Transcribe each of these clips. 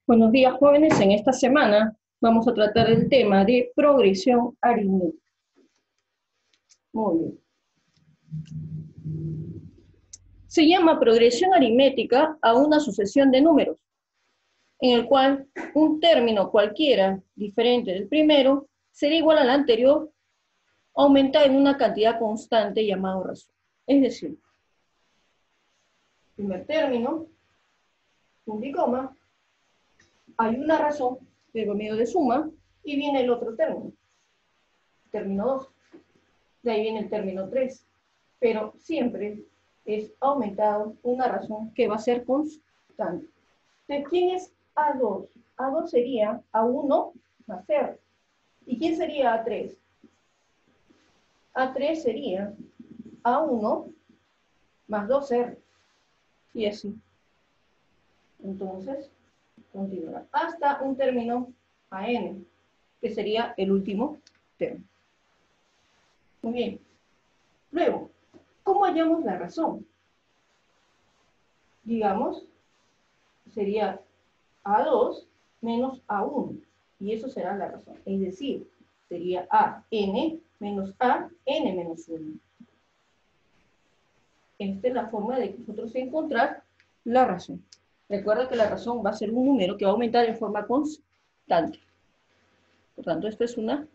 Buenos días, jóvenes. En esta semana vamos a tratar el tema de progresión aritmética. Muy bien. Se llama progresión aritmética a una sucesión de números, en el cual un término cualquiera diferente del primero será igual al anterior, aumentada en una cantidad constante llamada razón. Es decir, primer término, punto y coma, hay una razón de medio de suma, y viene el otro término 2. De ahí viene el término 3. Pero siempre es aumentado una razón que va a ser constante. Entonces, ¿quién es A2? A2 sería A1 más R. ¿Y quién sería A3? A3 sería A1 más 2R. Y así. Entonces, continuará hasta un término AN, que sería el último término. Muy bien. Luego, ¿cómo hallamos la razón? Digamos, sería A2 menos A1, y eso será la razón. Es decir, sería AN menos AN menos 1. Esta es la forma de nosotros encontrar la razón. Recuerda que la razón va a ser un número que va a aumentar en forma constante. Por tanto, esta es una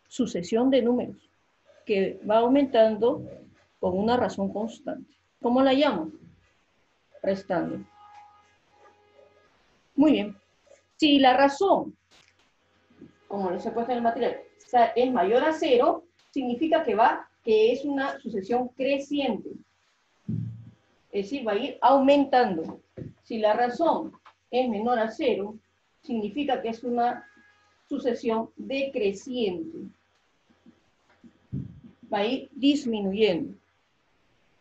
sucesión de números que va aumentando con una razón constante. ¿Cómo la llamo? Restando. Muy bien. Si la razón, como les he puesto en el material, es mayor a 0, significa que es una sucesión creciente. Es decir, va a ir aumentando. Si la razón es menor a 0, significa que es una sucesión decreciente. Va a ir disminuyendo.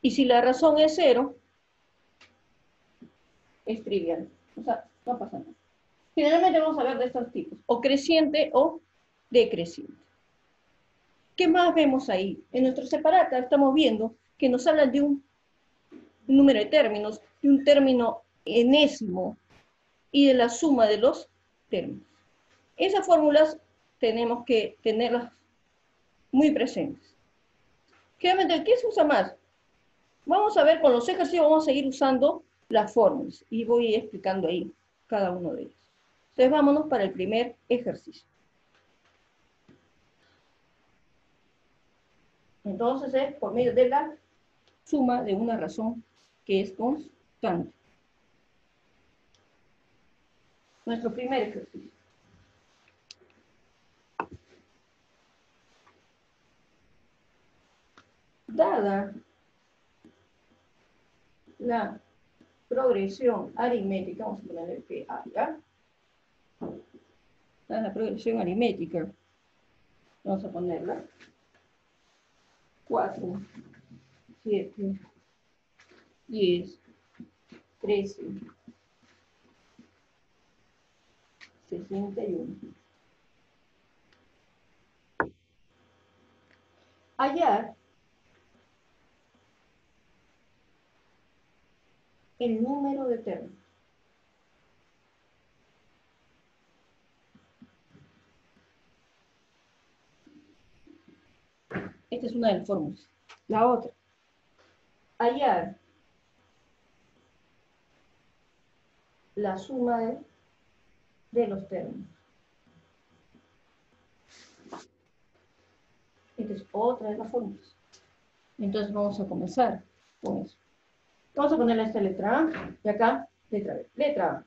Y si la razón es 0, es trivial. O sea, no pasa nada. Generalmente vamos a ver de estos tipos, o creciente o decreciente. ¿Qué más vemos ahí? En nuestro separata estamos viendo que nos hablan de un número de términos, de un término enésimo y de la suma de los términos. Esas fórmulas tenemos que tenerlas muy presentes. Generalmente, ¿qué se usa más? Vamos a ver con los ejercicios, vamos a seguir usando las fórmulas y voy explicando ahí cada uno de ellos. Entonces vámonos para el primer ejercicio. Entonces es por medio de la suma de una razón que es constante. Nuestro primer ejercicio. Dada la progresión aritmética, vamos a ponerle PA, ¿ya? Dada la progresión aritmética, vamos a ponerla 4, 7, 10, 13, 61. Hallar el número de términos. Esta es una de las fórmulas. La otra. Hallar la suma de los términos. Esta es otra de las fórmulas. Entonces vamos a comenzar con eso. Vamos a ponerle esta letra A y acá letra B. Letra A.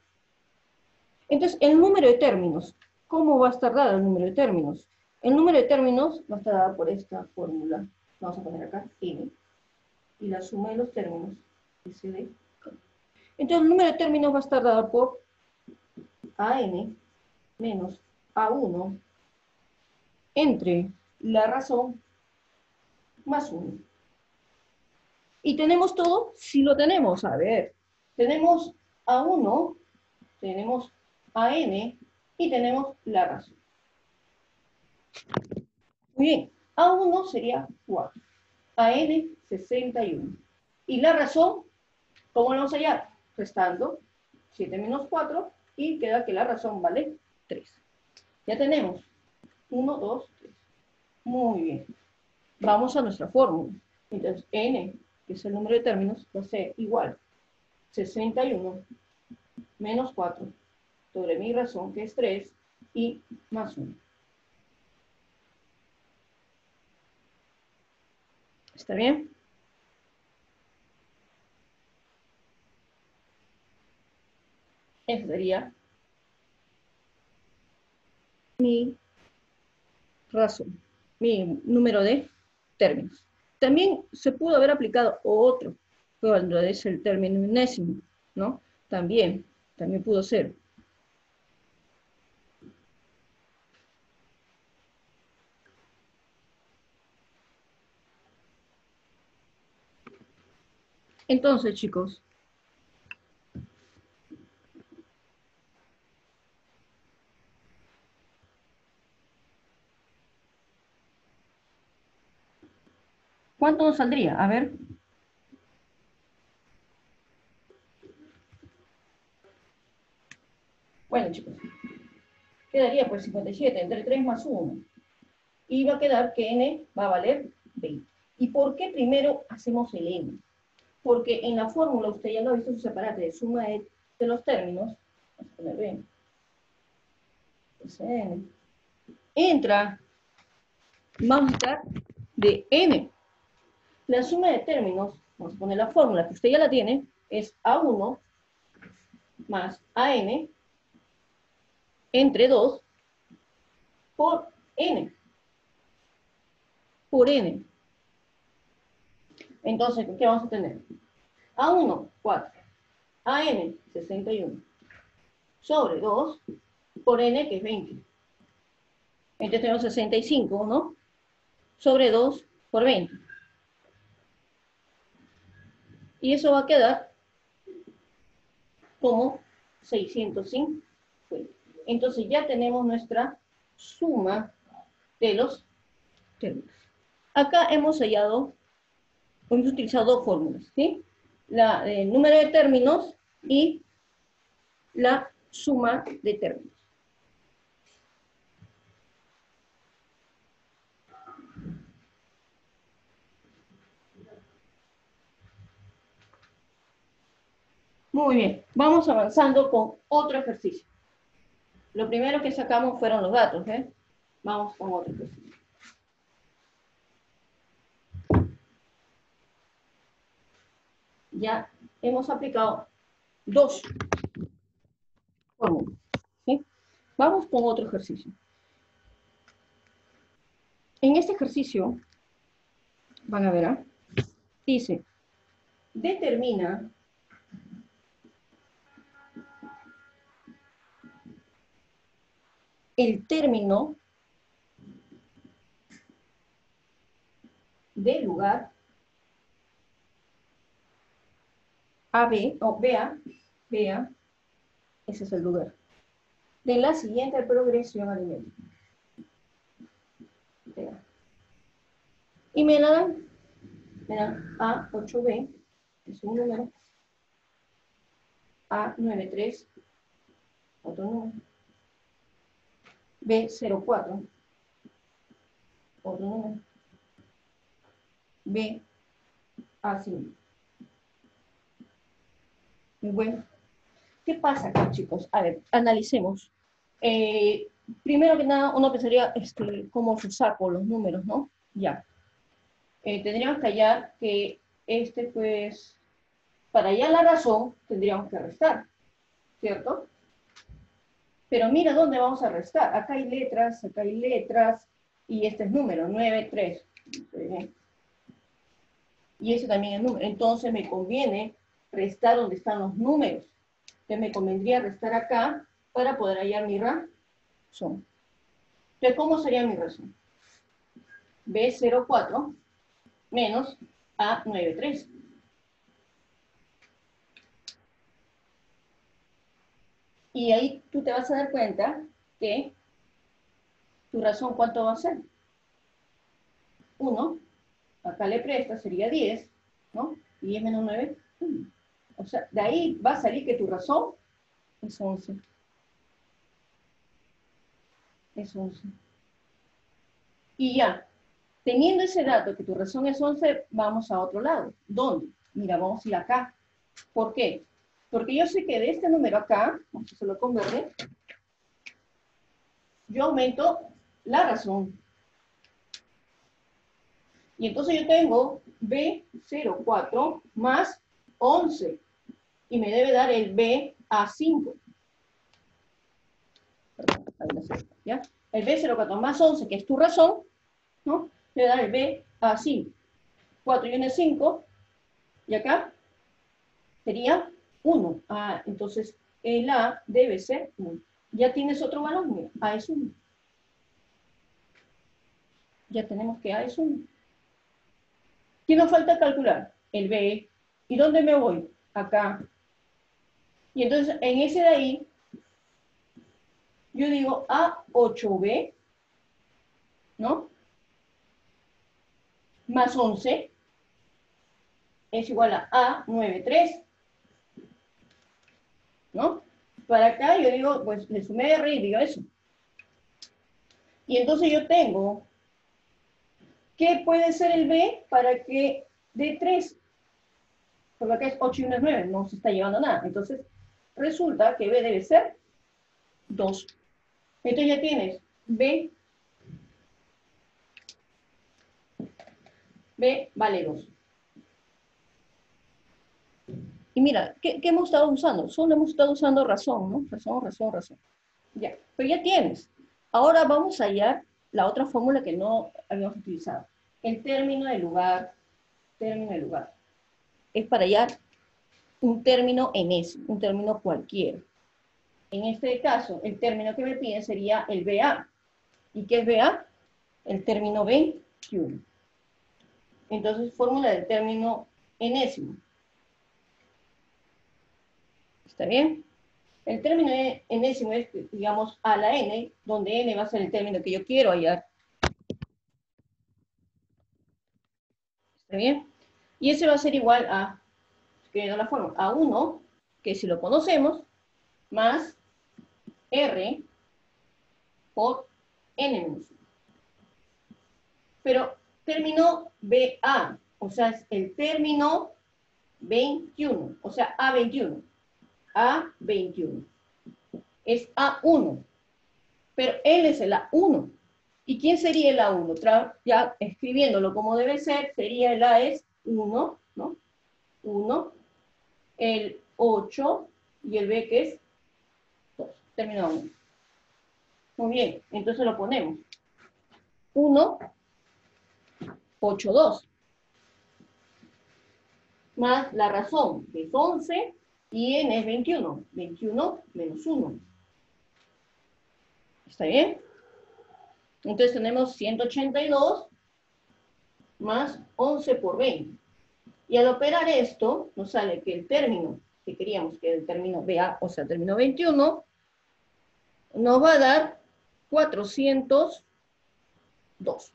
Entonces, el número de términos. ¿Cómo va a estar dado el número de términos? El número de términos va a estar dado por esta fórmula. Vamos a poner acá N. Y la suma de los términos, SD. Entonces, el número de términos va a estar dado por AN menos A1 entre la razón más 1. ¿Y tenemos todo? Sí lo tenemos. A ver, tenemos A1, tenemos AN y tenemos la razón. Muy bien, A1 sería 4, AN 61. Y la razón, ¿cómo lo vamos a hallar? Restando 7 menos 4, y queda que la razón vale 3. Ya tenemos 1, 2, 3. Muy bien. Vamos a nuestra fórmula. Entonces, n, que es el número de términos, va a ser igual 61 menos 4 sobre mi razón, que es 3, y más 1. ¿Está bien? Ese sería mi razón, mi número de términos. También se pudo haber aplicado otro, cuando es el término enésimo, ¿no? También pudo ser. Entonces, chicos, ¿cuánto nos saldría? A ver. Bueno, chicos, quedaría pues 57 entre 3 más 1. Y va a quedar que n va a valer 20. ¿Y por qué primero hacemos el n? Porque en la fórmula, usted ya lo ha visto, su separate de suma de los términos, vamos a poner b, n, entra, vamos a estar de n. La suma de términos, vamos a poner la fórmula, que usted ya la tiene, es a1 más an entre 2 por n. Por n. Entonces, ¿qué vamos a tener? A1, 4. AN, 61. Sobre 2 por n, que es 20. Entonces tenemos 65, ¿no? Sobre 2 por 20. Y eso va a quedar como 605. Entonces ya tenemos nuestra suma de los términos. Acá hemos utilizado dos fórmulas, ¿sí? El número de términos y la suma de términos. Muy bien, vamos avanzando con otro ejercicio. Lo primero que sacamos fueron los datos, ¿eh? Vamos con otro ejercicio. Ya hemos aplicado dos fórmulas, ¿sí? Vamos con otro ejercicio. En este ejercicio, van a ver, ¿eh? Dice, determina el término del lugar AB, o BA, ese es el lugar, de la siguiente progresión aritmética. Y me dan A8B, es un número, A93, otro número, B04, otro número, BA5. Muy bueno. ¿Qué pasa acá, chicos? A ver, analicemos. Primero que nada, uno pensaría cómo se saco los números, ¿no? Ya. Tendríamos que hallar que pues, para hallar la razón, tendríamos que restar, ¿cierto? Pero mira dónde vamos a restar. Acá hay letras, y este es número, 9, 3. Y ese también es número. Entonces me conviene restar donde están los números. Entonces me convendría restar acá para poder hallar mi razón. Entonces, ¿cómo sería mi razón? B04 menos A93. Y ahí tú te vas a dar cuenta que tu razón, ¿cuánto va a ser? 1. Acá le presta, sería 10, ¿no? Y 10 menos 9, 1. O sea, de ahí va a salir que tu razón es 11. es 11. Y ya, teniendo ese dato que tu razón es 11, vamos a otro lado. ¿Dónde? Mira, vamos a ir acá. ¿Por qué? Porque yo sé que de este número acá, vamos a hacerlo con verde, yo aumento la razón. Y entonces yo tengo B04 más 11. Y me debe dar el BA5. Perdón, ahí no sé, ¿ya? El B04 más 11, que es tu razón, ¿no? Le da el BA5. 4 y 1 es 5. Y acá sería 1. Ah, entonces el A debe ser 1. Ya tienes otro valor, mira, A es 1. Ya tenemos que A es 1. ¿Qué nos falta calcular? El B. ¿Y dónde me voy? Acá. Y entonces en ese de ahí, yo digo A8B, ¿no? Más 11 es igual a A93, ¿no? Para acá yo digo, pues le sumé R y digo eso. Y entonces yo tengo, ¿qué puede ser el B para que dé 3? Porque acá es 8 y 1 es 9, no se está llevando nada. Entonces, resulta que B debe ser 2. Entonces ya tienes B vale 2. Y mira, ¿qué hemos estado usando? Solo hemos estado usando razón, ¿no? Razón. Ya, pero ya tienes. Ahora vamos a hallar la otra fórmula que no habíamos utilizado. El término de lugar, es para hallar un término enésimo, un término cualquiera. En este caso, el término que me piden sería el BA. ¿Y qué es BA? El término 21. Entonces, fórmula del término enésimo. ¿Está bien? El término enésimo es, digamos, a la n, donde n va a ser el término que yo quiero hallar. ¿Está bien? Y ese va a ser igual a, escribiendo la forma, a 1, que si lo conocemos, más r por n-1. Pero término BA, o sea, es el término 21, o sea, A21. A21. Es A1, pero él es el A1. ¿Y quién sería el A1? Ya escribiéndolo como debe ser, sería el A es 1, ¿no? 1, el 8 y el B que es 2. Término 1. Muy bien, entonces lo ponemos. 1, 8, 2. Más la razón, que es 11, y n es 21. 21 menos 1. ¿Está bien? Entonces tenemos 182 más 11 por 20. Y al operar esto, nos sale que el término que queríamos, que era el término BA, o sea, el término 21, nos va a dar 402.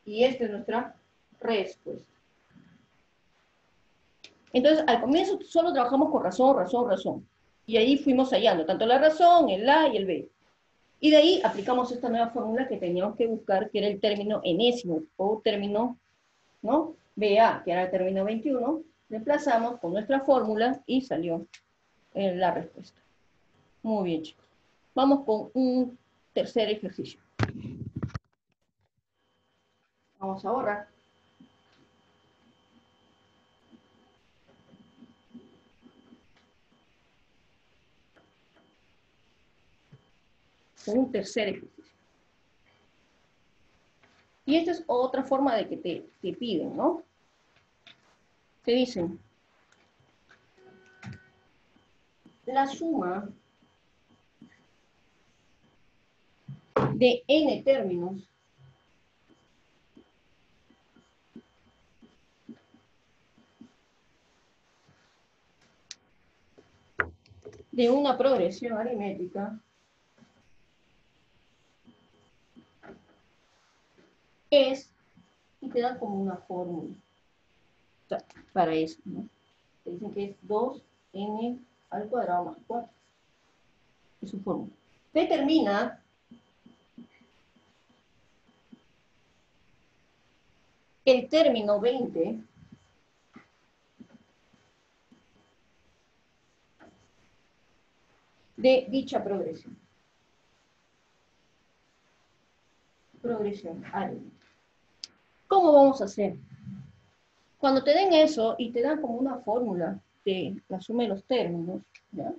Y esta es nuestra respuesta. Entonces, al comienzo solo trabajamos con razón. Y ahí fuimos hallando tanto la razón, el A y el B. Y de ahí aplicamos esta nueva fórmula que teníamos que buscar, que era el término enésimo, o término, ¿no? BA, que era el término 21, reemplazamos con nuestra fórmula y salió la respuesta. Muy bien, chicos. Vamos con un tercer ejercicio. Vamos a borrar. Con un tercer ejercicio. Y esta es otra forma de que te piden, ¿no? Te dicen, la suma de n términos de una progresión aritmética es, y te dan como una fórmula para eso, ¿no? Te dicen que es 2n al cuadrado más 4. Es su fórmula. determina el término 20 de dicha progresión. Progresión al. ¿Cómo vamos a hacer? Cuando te den eso y te dan como una fórmula de la suma de los términos, ¿ya?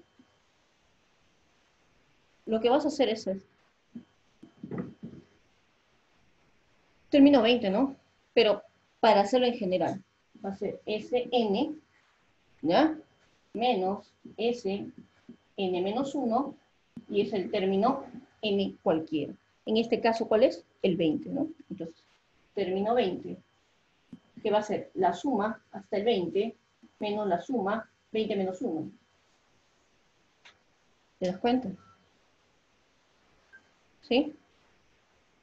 Lo que vas a hacer es esto. Término 20, ¿no? Pero para hacerlo en general, va a ser Sn, ¿ya? Menos Sn menos 1, y es el término n cualquiera. En este caso, ¿cuál es? El 20, ¿no? Entonces, término 20, que va a ser la suma hasta el 20, menos la suma 20 menos 1. ¿Te das cuenta? ¿Sí?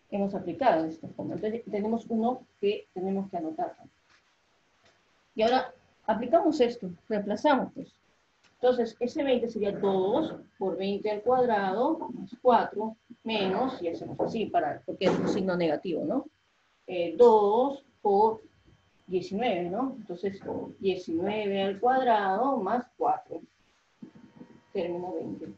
Hemos aplicado esta forma. Entonces, tenemos uno que tenemos que anotar. Y ahora, aplicamos esto, reemplazamos, pues. Entonces, ese 20 sería 2 por 20 al cuadrado, más 4, menos, y hacemos así, porque es un signo negativo, ¿no? 2 por 19, ¿no? Entonces, 19 al cuadrado más 4. Término 20.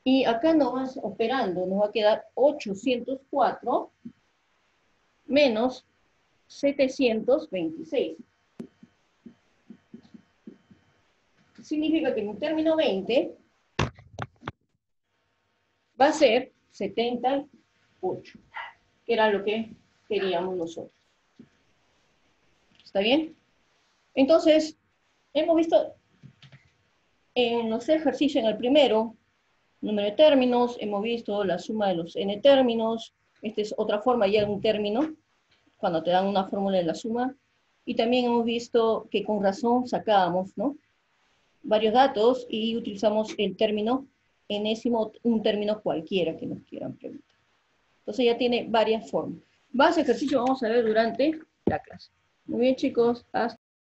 Y acá nos va operando, nos va a quedar 804 menos 726. Significa que en un término 20 va a ser 78, que era lo que queríamos nosotros. ¿Está bien? Entonces, hemos visto en los ejercicios, en el primero, número de términos, hemos visto la suma de los n términos. Esta es otra forma ya de un término, cuando te dan una fórmula de la suma. Y también hemos visto que con razón sacábamos, ¿no?, varios datos y utilizamos el término enésimo, un término cualquiera que nos quieran preguntar. Entonces ya tiene varias formas. Más ejercicio vamos a ver durante la clase. Muy bien, chicos. Hasta